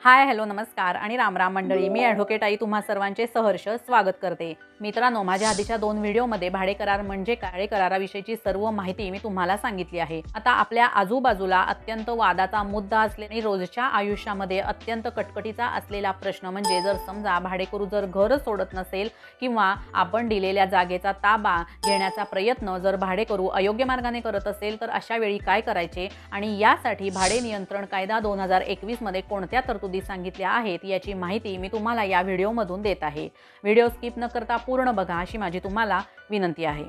Hi hello नमस्कार आणि राम राम मंडळी। मी ॲडव्होकेट आई तुम्हा सर्वांचे सहर्ष स्वागत करते। मित्रांनो, माझ्या आधीच्या 2 व्हिडिओमध्ये भाडे करार म्हणजे काय कराराविषयीची सर्व माहिती मी तुम्हाला सांगितली आहे। आता आपल्या आजूबाजूला अत्यंत वादाचा मुद्दा असलेला रोजच्या आयुष्यामध्ये अत्यंत कटकटीचा असलेला प्रश्न म्हणजे जर समजा भाडेकरू जर घर सोडत नसेल किंवा आपण दिलेल्या जागेचा ताबा घेण्याचा प्रयत्न जर भाडेकरू अयोग्य मार्गाने करत असेल तर अशा वेळी काय करायचे आणि यासाठी भाडे नियंत्रण कायदा 2021 मध्ये कोणत्या तरतुदी सांगितल्या आहेत याची माहिती मी तुम्हाला या व्हिडिओमधून देत आहे। व्हिडिओ स्किप न करता पूर्ण बघा अशी माझी तुम्हाला विनंती आहे।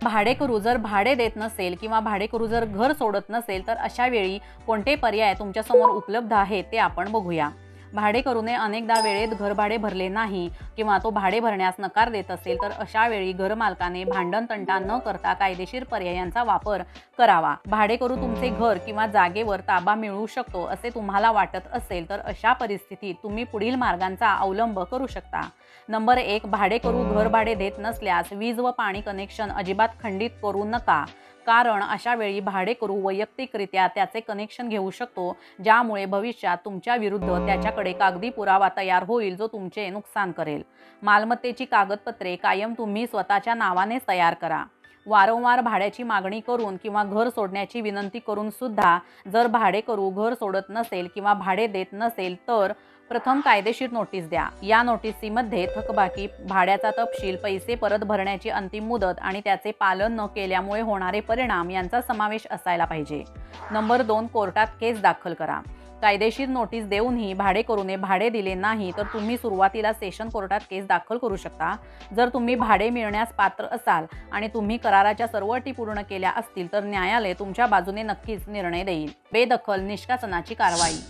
भाडेकरू जर भाडे देत नसेल किंवा भाडेकरू जर घर सोडत नसेल तर अशा वेळी कोणते पर्याय तुमच्या समोर उपलब्ध आहेत ते आपण बघूया। भाडेकरूने अनेकदा वेळेत घरभाडे भरले नाही किंवा तो भाडे भरण्यास नकार देत असेल तर अशा वेळी घरमालकाने भांडण तंटा न करता कायदेशीर पर्यायांचा वापर करावा। भाडेकरू तुमचे घर किंवा जागेवर ताबा मिळवू शकतो असे तुम्हाला वाटत असेल तर अशा परिस्थितीत तुम्ही पुढील मार्गांचा अवलंब करू शकता। नंबर 1, भाडेकरू घरभाडे देत नसल्यास वीज व पाणी कनेक्शन अजिबात खंडित करू नका, कारण अशा वेळी भाडेकरू वैयक्तिकरित्या त्याचे कनेक्शन घेऊ शकतो, ज्यामुळे भविष्यात तुमच्या विरुद्ध त्याच्याकडे कागदी पुरावा तयार होईल जो तुमचे नुकसान करेल। मालमत्तेची कागदपत्रे कायम तुम्ही स्वतःच्या नावानेच तयार करा। वारंवार भाड्याची मागणी करून किंवा घर सोडण्याची विनंती करून सुद्धा जर भाडेकरू घर सोडत नसेल किंवा भाडे देत नसेल तर प्रथम कायदेशीर नोटीस द्या। या नोटीसीमध्ये थकबाकी, भाड्याचा तपशील, पैसे परत भरण्याची अंतिम मुदत आणि त्याचे पालन न केल्यामुळे होणारे परिणाम यांचा समावेश असायला पाहिजे। नंबर 2, कोर्टात केस दाखल करा। कायदेशीर नोटीस देऊनही भाडेकरूने भाडे दिले नाही तर तुम्ही सुरुवातीला सेशन कोर्टात केस दाखल करू शकता। जर तुम्ही भाडे मिळण्यास पात्र असाल आणि तुम्ही कराराच्या सर्व अटी पूर्ण केल्या असतील तर न्यायालय तुमच्या बाजूने नक्कीच निर्णय देईल। बेदखल निष्कासनाची कारवाई।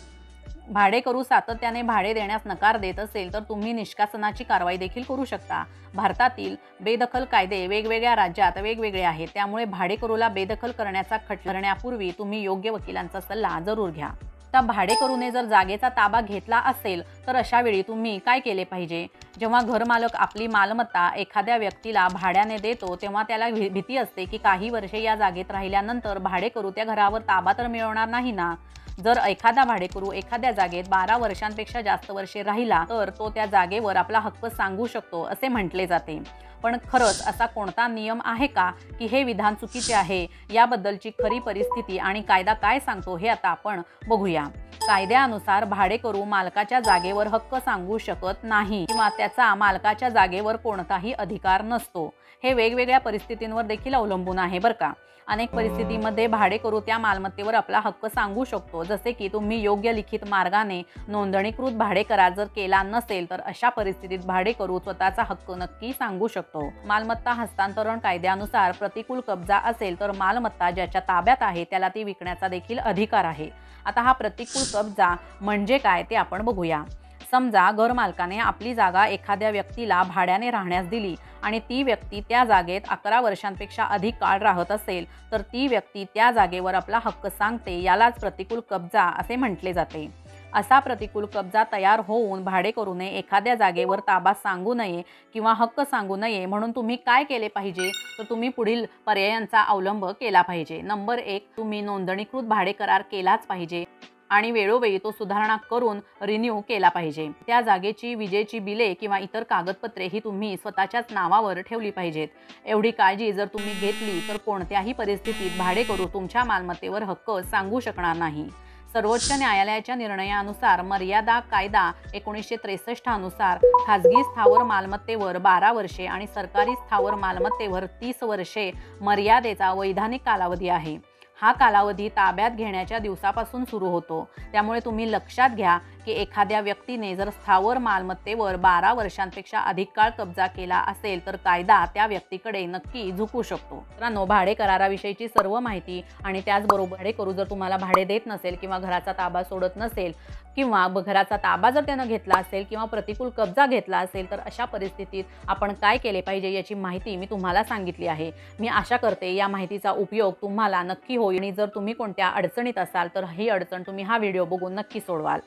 भाडेकरू सातत्याने भाडे देण्यास नकार देत असेल तर तुम्ही निष्कासनाची कारवाई देखील करू शकता। भारतातील बेदखल कायदे वेगवेगळ्या राज्यात वेगवेगळे आहेत, त्यामुळे भाडेकरूला बेदखल करण्याचा खटला करण्यापूर्वी तुम्ही योग्य वकिलांचा सल्ला जरूर घ्या। तर भाडेकरूने जर जागेचा ताबा घेतला असेल तर अशा वेळी तुम्ही काय केले पाहिजे? जेव्हा घरमालक आपली मालमत्ता एखाद्या व्यक्तीला भाड्याने देतो तेव्हा त्याला भीती असते की काही वर्षे या जागेत राहिल्यानंतर भाडेकरू त्या घरावर ताबा तर मिळवणार नाही ना। जर एखादा भाडेकरू एखाद्या जागेत 12 वर्षांपेक्षा जास्त वर्षे राहिला तर तो त्या जागेवर आपला हक्क सांगू शकतो असे म्हटले जाते। पण खरंच असा कोणता नियम आहे का की हे विधान चुकीचे आहे? याबद्दलची खरी परिस्थिती आणि कायदा काय सांगतो हे आता आपण बघूया। कायद्यानुसार भाडेकरू मालकाच्या जागेवर हक्क सांगू शकत नाही किंवा त्याचा मालकाच्या जागेवर कोणताही अधिकार नसतो। हे वेगवेगळ्या परिस्थितींवर देखील अवलंबून आहे बरं का। अनेक परिस्थितींमध्ये भाडेकरू त्या मालमत्तेवर आपला हक्क सांगू शकतो, जसे की तुम्ही योग्य लिखित मार्गाने नोंदणीकृत भाडे करार जर केला नसेल तर अशा परिस्थितीत भाडेकरू स्वतःचा हक्क नक्की सांगू शकतो। मालमत्ता हस्तांतरण कायद्यानुसार प्रतिकूल कब्जा असेल तर मालमत्ता ज्याच्या ताब्यात आहे त्याला ती विकण्याचा देखील अधिकार आहे। आता हा प्रतिकूल कब्जा म्हणजे काय ते आपण बघूया। समजा घरमालकाने आपली जागा एखाद्या व्यक्तीला भाड्याने राहण्यास दिली आणि ती व्यक्ती त्या जागेत 11 वर्षांपेक्षा अधिक काळ राहत असेल तर ती व्यक्ती त्या जागेवर आपला हक्क सांगते, यालाच प्रतिकूल कब्जा असे म्हटले जाते। असा प्रतिकूल कब्जा तयार होऊन भाडेकरूने एखाद्या जागेवर ताबा सांगू नये किंवा हक्क सांगू नये म्हणून तुम्ही काय केले पाहिजे तर तुम्ही पुढील पर्यायांचा अवलंब केला पाहिजे। नंबर 1, तुम्ही नोंदणीकृत भाडे करार केलाच पाहिजे आणि वेळोवेळी तो सुधारणा करून रिन्यू केला पाहिजे। त्या जागेची विजेची बिले किंवा इतर कागदपत्रे ही तुम्ही स्वतःच्याच नावावर ठेवली पाहिजेत। एवढी काळजी जर तुम्ही घेतली तर कोणत्याही परिस्थितीत भाडेकरू तुमच्या मालमत्तेवर हक्क सांगू शकणार नाही। सर्वोच्च न्यायालयाच्या निर्णयानुसार मर्यादा कायदा 1963 अनुसार खाजगी स्थावर मालमत्तेवर 12 वर्षे आणि सरकारी स्थावर मालमत्तेवर 30 वर्षे मर्यादेचा वैधानिक कालावधी आहे। हा कालावधी ताब्यात घेण्याच्या दिवसापासून सुरू होतो। त्यामुळे तुम्ही लक्षात घ्या की एखाद्या व्यक्तीने जर स्थावर मालमत्तेवर 12 वर्षांपेक्षा अधिक काळ कब्जा केला असेल तर कायदा त्या व्यक्तीकडे नक्की झुकू शकतो। मित्रांनो, भाडे कराराविषयीची सर्व माहिती आणि त्याचबरोबर भाडेकरू जर तुम्हाला भाडे देत नसेल किंवा घराचा ताबा सोडत नसेल किंवा घराचा ताबा जर त्यानं घेतला असेल किंवा प्रतिकूल कब्जा घेतला असेल तर अशा परिस्थितीत आपण काय केले पाहिजे याची माहिती मी तुम्हाला सांगितली आहे। मी आशा करते या माहितीचा उपयोग तुम्हाला नक्की होईल आणि जर तुम्ही कोणत्या अडचणीत असाल तर ही अडचण तुम्ही हा व्हिडिओ बघून नक्की सोडवाल।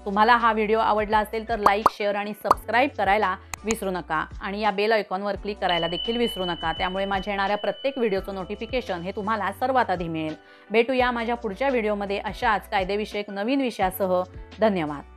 तुम्हाला हा व्हिडिओ आवडला असेल तर लाईक, शेअर आणि सबस्क्राईब करायला विसरू नका आणि या बेल आयकॉनवर क्लिक करायला देखील विसरू नका. त्यामुळे माझ्या येणाऱ्या प्रत्येक व्हिडिओचं नोटिफिकेशन हे तुम्हाला सर्वात आधी मिळेल. भेटूया माझ्या पुढच्या व्हिडिओमध्ये अशाच कायदेविषयक नवीन विषयासह. धन्यवाद.